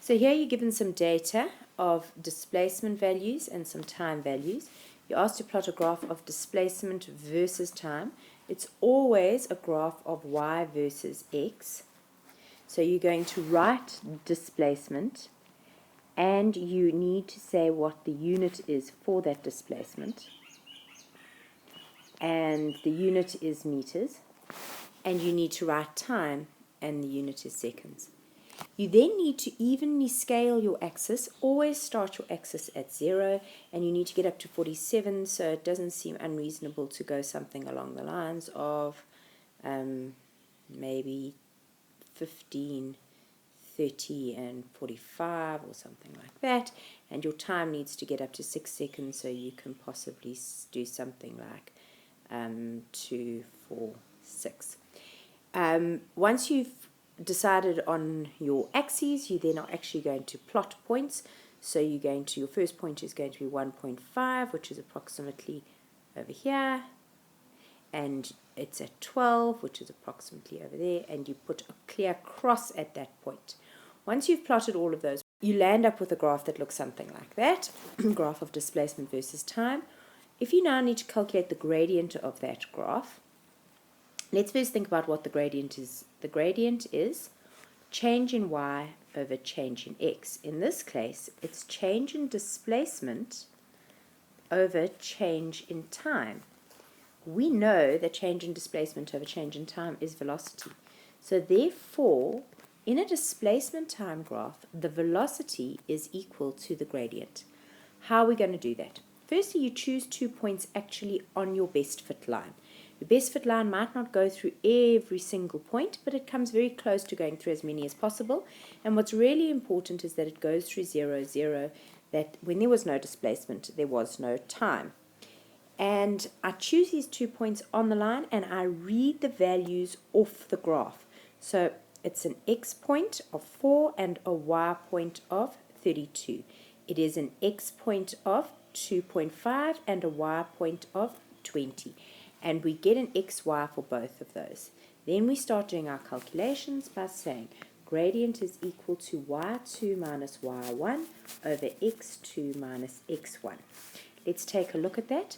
So here you're given some data of displacement values and some time values. You're asked to plot a graph of displacement versus time. It's always a graph of y versus x. So you're going to write displacement, and you need to say what the unit is for that displacement. And the unit is meters. And you need to write time, and the unit is seconds. You then need to evenly scale your axis. Always start your axis at 0, and you need to get up to 47, so it doesn't seem unreasonable to go something along the lines of maybe 15, 30, and 45 or something like that. And your time needs to get up to 6 seconds, so you can possibly do something like 2, 4, 6. Once you've decided on your axes, you then are actually going to plot points. So you're going to, your first point is going to be 1.5, which is approximately over here, and it's at 12, which is approximately over there, and you put a clear cross at that point. Once you've plotted all of those, you land up with a graph that looks something like that, graph of displacement versus time. If you now need to calculate the gradient of that graph, let's first think about what the gradient is. The gradient is change in y over change in x. In this case, it's change in displacement over change in time. We know that change in displacement over change in time is velocity. So therefore, in a displacement time graph, the velocity is equal to the gradient. How are we going to do that? Firstly, you choose 2 points actually on your best fit line. The best fit line might not go through every single point, but it comes very close to going through as many as possible. And what's really important is that it goes through 0, 0, that when there was no displacement, there was no time. And I choose these 2 points on the line, and I read the values off the graph. So it's an x point of 4 and a y point of 32. It is an x point of 2.5 and a y point of 20. And we get an xy for both of those. Then we start doing our calculations by saying gradient is equal to y2 minus y1 over x2 minus x1. Let's take a look at that.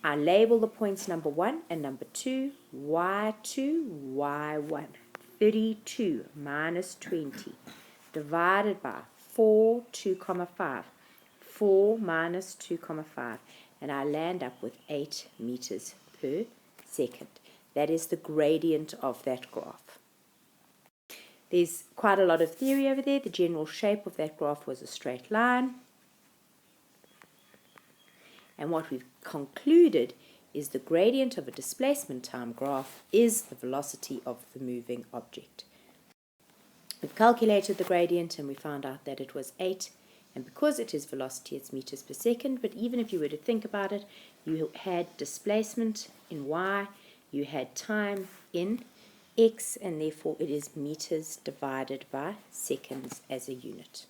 I label the points number 1 and number 2, y2, y1. 32 minus 20 divided by 4, 2,5. 4 minus 2,5. And I land up with 8 meters per second. That is the gradient of that graph. There's quite a lot of theory over there. The general shape of that graph was a straight line. And what we've concluded is the gradient of a displacement time graph is the velocity of the moving object. We've calculated the gradient and we found out that it was 8. And because it is velocity, it's meters per second. But even if you were to think about it, you had displacement in y, you had time in x, and therefore it is meters divided by seconds as a unit.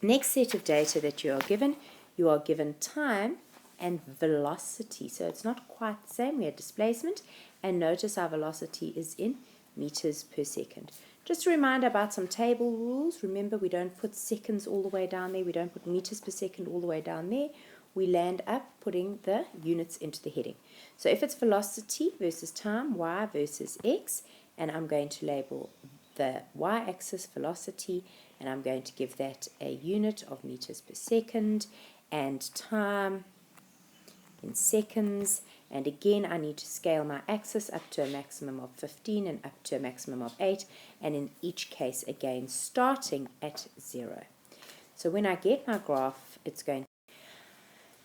Next set of data that you are given time and velocity. So it's not quite the same. We had displacement, and notice our velocity is in meters per second. Just a reminder about some table rules. Remember, we don't put seconds all the way down there. We don't put meters per second all the way down there. We land up putting the units into the heading. So if it's velocity versus time, y versus x, and I'm going to label the y-axis velocity, and I'm going to give that a unit of meters per second, and time in seconds. And again, I need to scale my axis up to a maximum of 15 and up to a maximum of 8, and in each case, again, starting at 0. So when I get my graph, it's going to...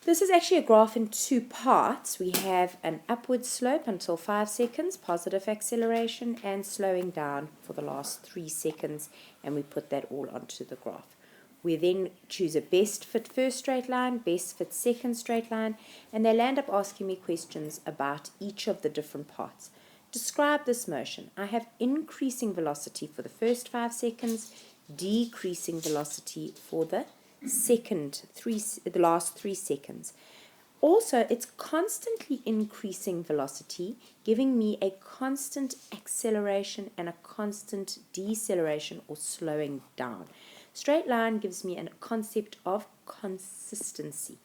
This is actually a graph in 2 parts. We have an upward slope until 5 seconds, positive acceleration, and slowing down for the last 3 seconds, and we put that all onto the graph. We then choose a best fit first straight line, best fit second straight line, and they'll end up asking me questions about each of the different parts. Describe this motion. I have increasing velocity for the first 5 seconds, decreasing velocity for the last 3 seconds. Also, it's constantly increasing velocity, giving me a constant acceleration and a constant deceleration or slowing down. Straight line gives me a concept of consistency.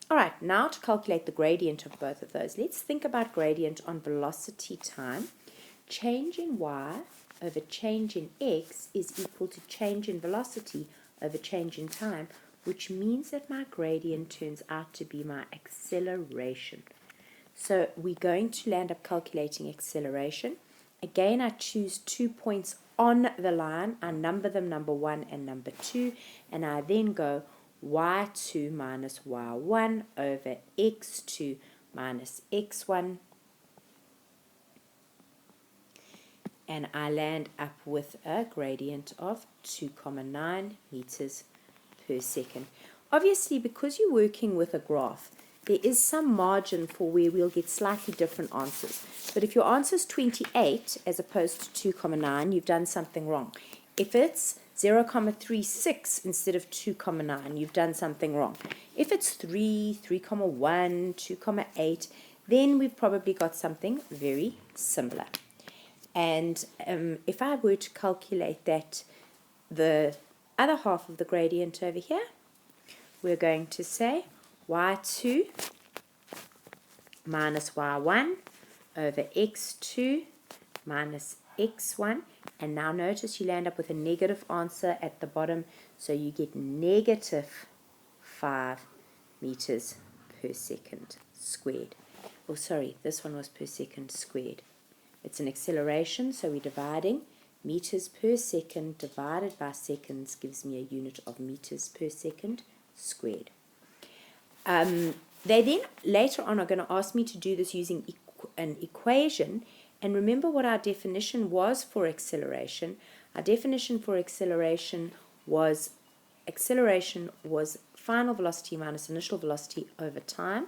All right, now to calculate the gradient of both of those, let's think about gradient on velocity time. Change in y over change in x is equal to change in velocity over change in time, which means that my gradient turns out to be my acceleration. So we're going to land up calculating acceleration. Again, I choose 2 points on the line. I number them number 1 and number 2, and I then go y2 minus y1 over x2 minus x1. And I land up with a gradient of 2,9 meters per second. Obviously, because you're working with a graph, there is some margin for where we'll get slightly different answers. But if your answer is 28 as opposed to 2,9, you've done something wrong. If it's 0,36 instead of 2,9, you've done something wrong. If it's 3, 3,1, 2,8, then we've probably got something very similar. And if I were to calculate that, the other half of the gradient over here, we're going to say y2 minus y1 over x2 minus x1. And now notice you land up with a negative answer at the bottom, so you get negative 5 meters per second squared. Oh, sorry, this one was per second squared. It's an acceleration, so we're dividing. Meters per second divided by seconds gives me a unit of meters per second squared. They then later on are going to ask me to do this using an equation. And remember what our definition was for acceleration. Our definition for acceleration was final velocity minus initial velocity over time.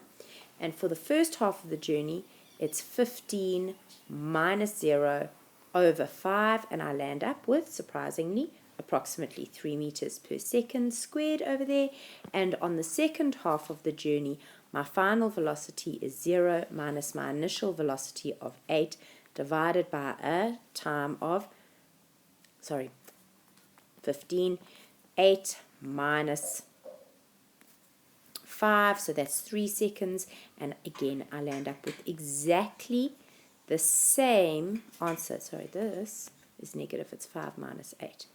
And for the first half of the journey, it's 15 minus 0 over 5, and I land up with, surprisingly, approximately 3 meters per second squared over there. And on the second half of the journey, my final velocity is 0 minus my initial velocity of 8 divided by a time of, 15, 8 minus 5, so that's 3 seconds, and again I land up with exactly the same answer. Sorry, this is negative, it's 5 minus 8.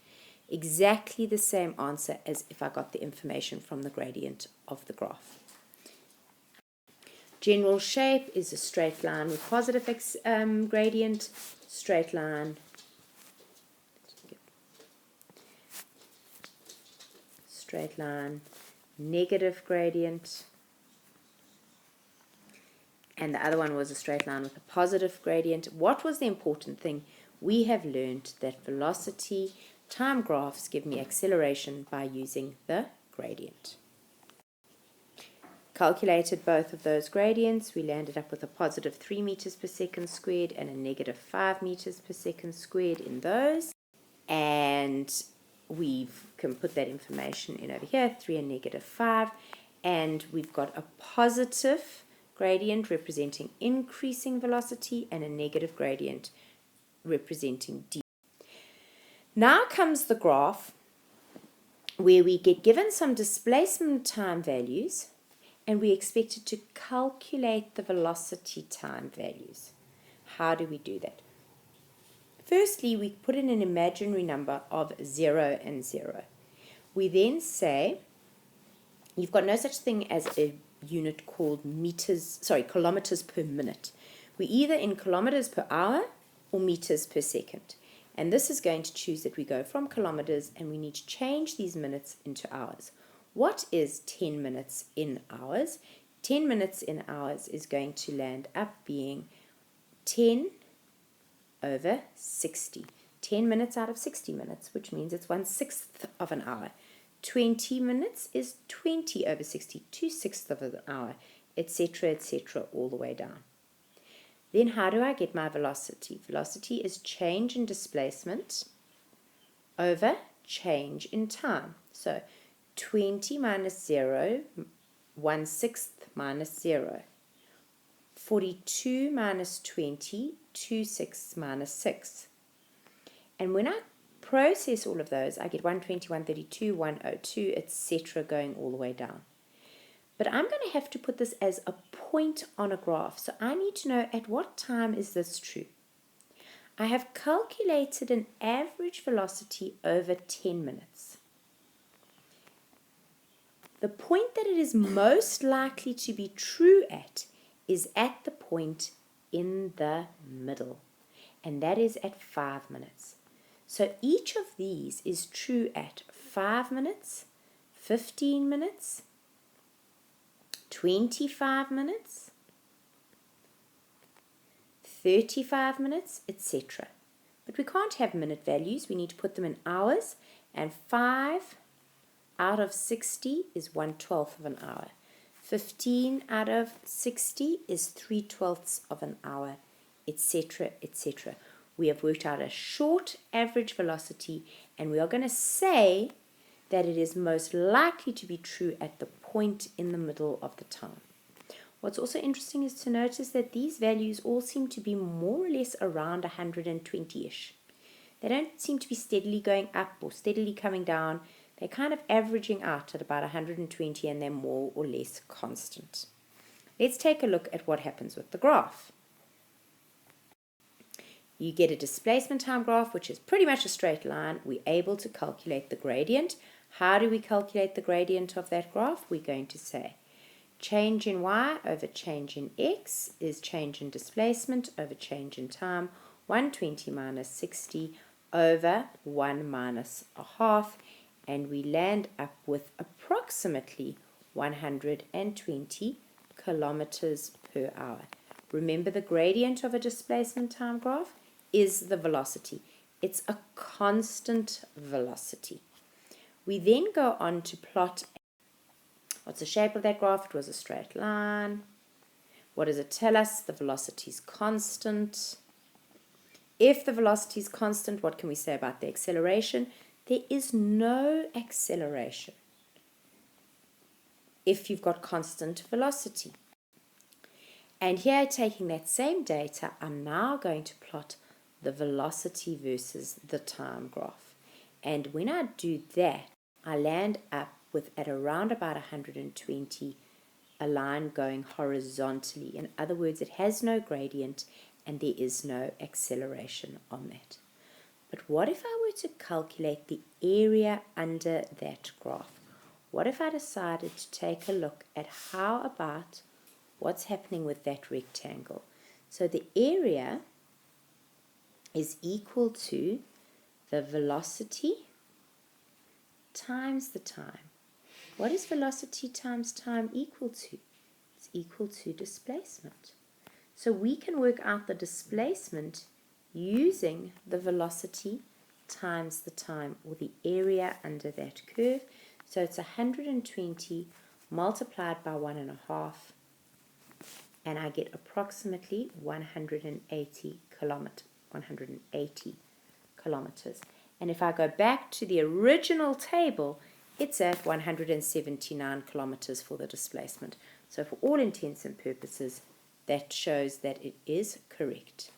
Exactly the same answer as if I got the information from the gradient of the graph. General shape is a straight line with positive gradient, straight line, negative gradient, and the other one was a straight line with a positive gradient. What was the important thing? We have learned that velocity time graphs give me acceleration by using the gradient. Calculated both of those gradients, we landed up with a positive 3 meters per second squared and a negative 5 meters per second squared in those. And we can put that information in over here, 3 and negative 5. And we've got a positive gradient representing increasing velocity and a negative gradient representing decreasing. Now comes the graph where we get given some displacement time values and we expected to calculate the velocity time values. How do we do that? Firstly, we put in an imaginary number of 0 and 0. We then say, you've got no such thing as a unit called kilometers per minute. We're either in kilometers per hour or meters per second. And this is going to choose that we go from kilometers and we need to change these minutes into hours. What is 10 minutes in hours? 10 minutes in hours is going to land up being 10 over 60. 10 minutes out of 60 minutes, which means it's 1/6 of an hour. 20 minutes is 20 over 60, 2/6 of an hour, etc., all the way down. Then how do I get my velocity? Velocity is change in displacement over change in time. So 20 minus 0 1/6 minus 0. 42 minus 20, 2/6 minus 6. And when I process all of those, I get 120, 132, 102, etc. going all the way down. But I'm going to have to put this as a point on a graph. So I need to know at what time is this true. I have calculated an average velocity over 10 minutes. The point that it is most likely to be true at is at the point in the middle, and that is at 5 minutes. So each of these is true at 5 minutes, 15 minutes, 25 minutes, 35 minutes, etc. But we can't have minute values, we need to put them in hours, and 5 out of 60 is 1/12 of an hour. 15 out of 60 is 3/12 of an hour, etc., etc. We have worked out a short average velocity, and we are going to say that it is most likely to be true at the point in the middle of the time. What's also interesting is to notice that these values all seem to be more or less around 120-ish. They don't seem to be steadily going up or steadily coming down. They're kind of averaging out at about 120, and they're more or less constant. Let's take a look at what happens with the graph. You get a displacement time graph, which is pretty much a straight line. We're able to calculate the gradient. How do we calculate the gradient of that graph? We're going to say change in y over change in x is change in displacement over change in time, 120 minus 60 over 1 minus a half, and we land up with approximately 120 kilometers per hour. Remember, the gradient of a displacement time graph is the velocity. It's a constant velocity. We then go on to plot. What's the shape of that graph? It was a straight line. What does it tell us? The velocity is constant. If the velocity is constant, what can we say about the acceleration? There is no acceleration if you've got constant velocity. And here, taking that same data, I'm now going to plot the velocity versus the time graph. And when I do that, I land up with, at around about 120, a line going horizontally. In other words, it has no gradient and there is no acceleration on that. But what if I were to calculate the area under that graph? What if I decided to take a look at how about what's happening with that rectangle? So the area is equal to the velocity times the time. What is velocity times time equal to? It's equal to displacement. So we can work out the displacement using the velocity times the time, or the area under that curve. So it's 120 multiplied by 1.5, and I get approximately 180 kilometers. And if I go back to the original table, it's at 179 kilometers for the displacement. So for all intents and purposes, that shows that it is correct.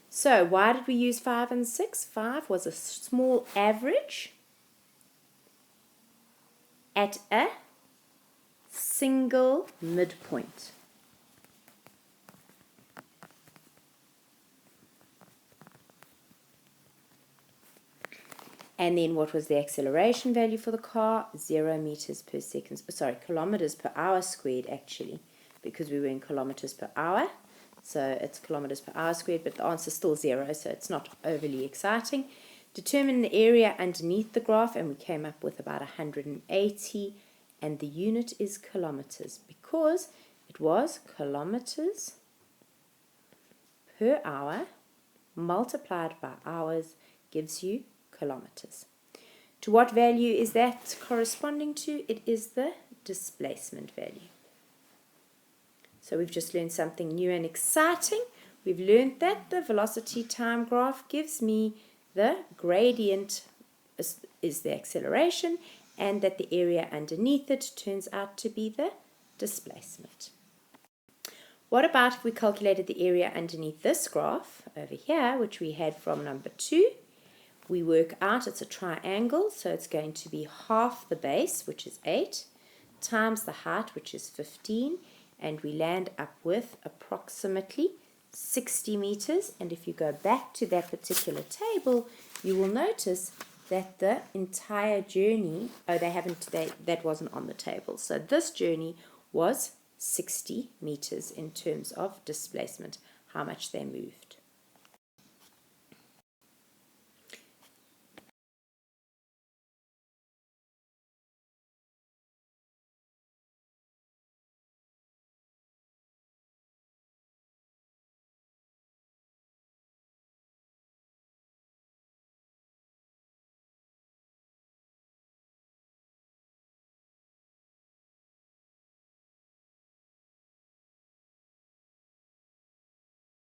So why did we use 5 and 6? 5 was a small average at a single midpoint. And then what was the acceleration value for the car? 0 meters per second, sorry, kilometers per hour squared actually, because we were in kilometers per hour. So it's kilometers per hour squared, but the answer is still 0, so it's not overly exciting. Determine the area underneath the graph, and we came up with about 180, and the unit is kilometers because it was kilometers per hour multiplied by hours gives you kilometers. To what value is that corresponding to? It is the displacement value. So we've just learned something new and exciting. We've learned that the velocity time graph gives me the gradient is the acceleration, and that the area underneath it turns out to be the displacement. What about if we calculated the area underneath this graph over here, which we had from number 2? We work out it's a triangle, so it's going to be half the base, which is 8, times the height, which is 15, and we land up with approximately 60 meters. And if you go back to that particular table, you will notice that the entire journey, that wasn't on the table. So this journey was 60 meters in terms of displacement, how much they moved.